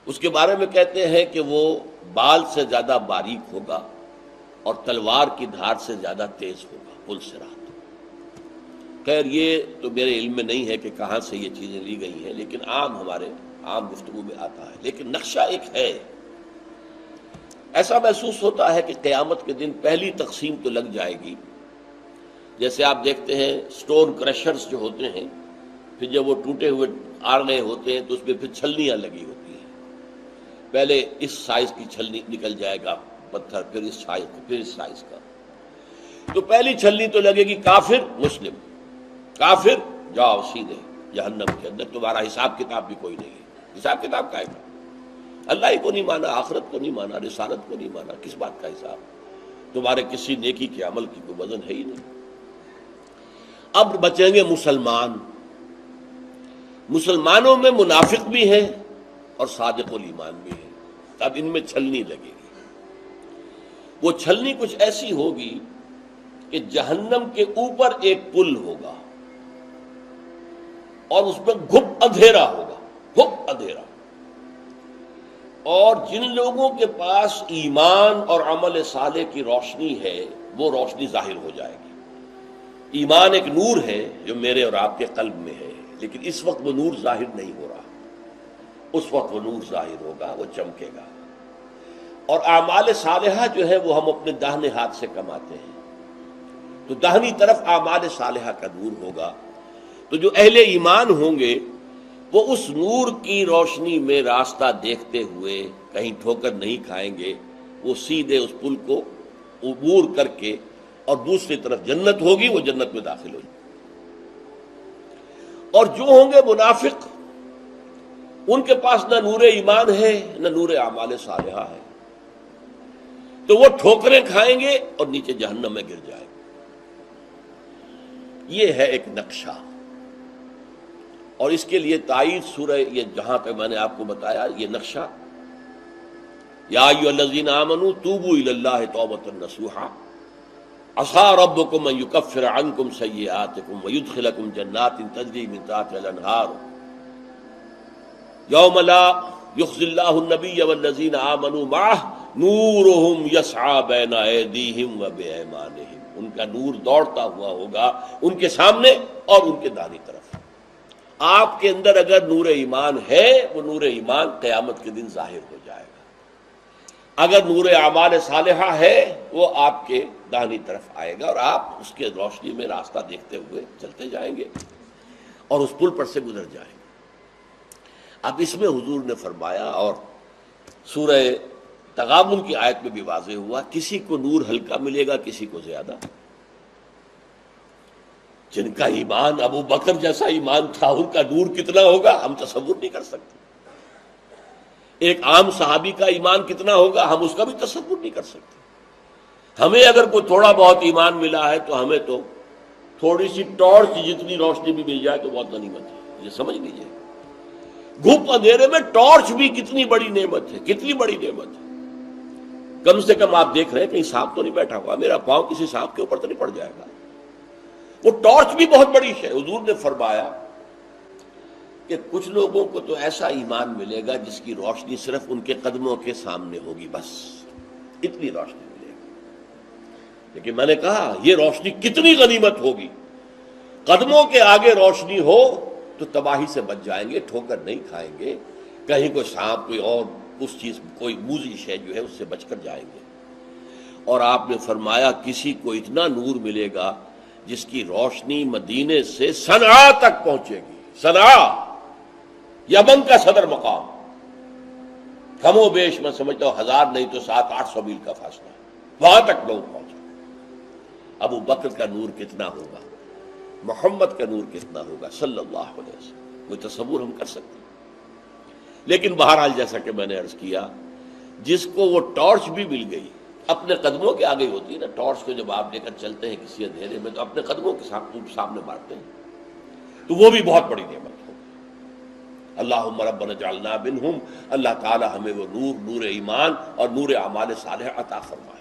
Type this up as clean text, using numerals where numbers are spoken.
اس کے بارے میں کہتے ہیں کہ وہ بال سے زیادہ باریک ہوگا اور تلوار کی دھار سے زیادہ تیز ہوگا، پل صراط۔ خیر یہ تو میرے علم میں نہیں ہے کہ کہاں سے یہ چیزیں لی گئی ہیں، لیکن ہمارے عام گفتگو میں آتا ہے۔ لیکن نقشہ ایک ہے، ایسا محسوس ہوتا ہے کہ قیامت کے دن پہلی تقسیم تو لگ جائے گی۔ جیسے آپ دیکھتے ہیں سٹون کرشرز جو ہوتے ہیں، پھر جب وہ ٹوٹے ہوئے آ رہے ہوتے ہیں تو اس میں پھر چھلنیاں لگی ہوتی ہیں۔ پہلے اس سائز کی چھلنی نکل جائے گا پتھر، پھر اس سائز کا، پھر اس سائز کا۔ تو پہلی چھلنی تو لگے گی کافر مسلم، کافر جاؤ سیدھے جہنم کے اندر، تمہارا حساب کتاب بھی کوئی نہیں ہے۔ حساب کتاب کا ہے، اللہ ہی کو نہیں مانا، آخرت کو نہیں مانا، رسالت کو نہیں مانا، کس بات کا حساب؟ تمہارے کسی نیکی کے عمل کی کوئی وزن ہے ہی نہیں۔ اب بچیں گے مسلمان۔ مسلمانوں میں منافق بھی ہیں اور صادق الایمان بھی ہیں۔ اب ان میں چھلنی لگے گی۔ وہ چھلنی کچھ ایسی ہوگی کہ جہنم کے اوپر ایک پل ہوگا اور اس میں گھپ اندھیرا ہوگا، گھپ اندھیرا۔ اور جن لوگوں کے پاس ایمان اور عمل صالح کی روشنی ہے وہ روشنی ظاہر ہو جائے گی۔ ایمان ایک نور ہے جو میرے اور آپ کے قلب میں ہے، لیکن اس وقت وہ نور ظاہر نہیں ہو رہا، اس وقت وہ نور ظاہر ہوگا، وہ چمکے گا۔ اور اعمال صالحہ جو ہے وہ ہم اپنے داہنے ہاتھ سے کماتے ہیں، تو داہنی طرف اعمال صالحہ کا نور ہوگا۔ تو جو اہل ایمان ہوں گے وہ اس نور کی روشنی میں راستہ دیکھتے ہوئے کہیں ٹھوکر نہیں کھائیں گے، وہ سیدھے اس پل کو عبور کر کے اور دوسری طرف جنت ہوگی، وہ جنت میں داخل ہو جائے۔ اور جو ہوں گے منافق، ان کے پاس نہ نور ایمان ہے نہ نور اعمال صالحہ ہے، تو وہ ٹھوکریں کھائیں گے اور نیچے جہنم میں گر جائیں گے۔ یہ ہے ایک نقشہ، اور اس کے لیے تائید سورہ، یہ جہاں تک میں نے آپ کو بتایا یہ نقشہ، یا ایھا الذین آمنوا توبوا الی اللہ توبۃ نصوحا عسیٰ ربکم ان یکفر عنکم سیئاتکم ویدخلکم جنات تجری من تحتہا الانہار یوم لا یخزی اللہ النبی والذین آمنوا معہ نورہم یسعی بین ایدیہم وبایمانہم۔ ان کا نور دوڑتا ہوا ہوگا ان کے سامنے اور ان کے دائیں طرف۔ آپ کے اندر اگر نور ایمان ہے، وہ نور ایمان قیامت کے دن ظاہر ہو جائے گا۔ اگر نور اعمال صالحہ ہے وہ آپ کے داہنی طرف آئے گا اور آپ اس کے روشنی میں راستہ دیکھتے ہوئے چلتے جائیں گے اور اس پل پر سے گزر جائیں گے۔ اب اس میں حضور نے فرمایا، اور سورہ تغابن کی آیت میں بھی واضح ہوا، کسی کو نور ہلکا ملے گا، کسی کو زیادہ۔ جن کا ایمان ابو بکر جیسا ایمان تھا ان کا نور کتنا ہوگا ہم تصور نہیں کر سکتے۔ ایک عام صحابی کا ایمان کتنا ہوگا ہم اس کا بھی تصور نہیں کر سکتے۔ ہمیں اگر کوئی تھوڑا بہت ایمان ملا ہے تو ہمیں تو تھوڑی سی ٹارچ جتنی روشنی بھی مل جائے تو بہت غنیمت ہے، یہ سمجھ لیجیے۔ گھپ اندھیرے میں ٹارچ بھی کتنی بڑی نعمت ہے، کتنی بڑی نعمت ہے۔ کم سے کم آپ دیکھ رہے ہیں کہیں سانپ تو نہیں بیٹھا ہوا، میرا پاؤں کسی سانپ کے اوپر تو نہیں پڑ جائے گا۔ وہ ٹارچ بھی بہت بڑی ہے۔ حضور نے فرمایا کہ کچھ لوگوں کو تو ایسا ایمان ملے گا جس کی روشنی صرف ان کے قدموں کے سامنے ہوگی، بس اتنی روشنی ملے گی۔ لیکن میں نے کہا یہ روشنی کتنی غنیمت ہوگی۔ قدموں کے آگے روشنی ہو تو تباہی سے بچ جائیں گے، ٹھوکر نہیں کھائیں گے، کہیں کوئی سانپ کوئی اور اس چیز کوئی موذی شے جو ہے اس سے بچ کر جائیں گے۔ اور آپ نے فرمایا کسی کو اتنا نور ملے گا جس کی روشنی مدینے سے صنعاء تک پہنچے گی۔ صنعاء یمن کا صدر مقام، کم و بیش میں سمجھتا ہوں 1000 نہیں تو 700-800 میل کا فاصلہ، وہاں تک لوگ پہنچے۔ ابو بکر کا نور کتنا ہوگا، محمد کا نور کتنا ہوگا صلی اللہ علیہ وسلم، کوئی تصور ہم کر سکتے ہیں؟ لیکن بہرحال جیسا کہ میں نے عرض کیا، جس کو وہ ٹارچ بھی مل گئی، اپنے قدموں کے آگے ہوتی ہے نا ٹارچ کو، جب آپ لے کر چلتے ہیں کسی اندھیرے میں تو اپنے قدموں کے سامنے مارتے ہیں، تو وہ بھی بہت بڑی نعمت ہوگی۔ اللہم ربنا اجعلنا منہم، اللہ تعالی ہمیں وہ نور ایمان اور نور اعمال صالحہ عطا فرمائے۔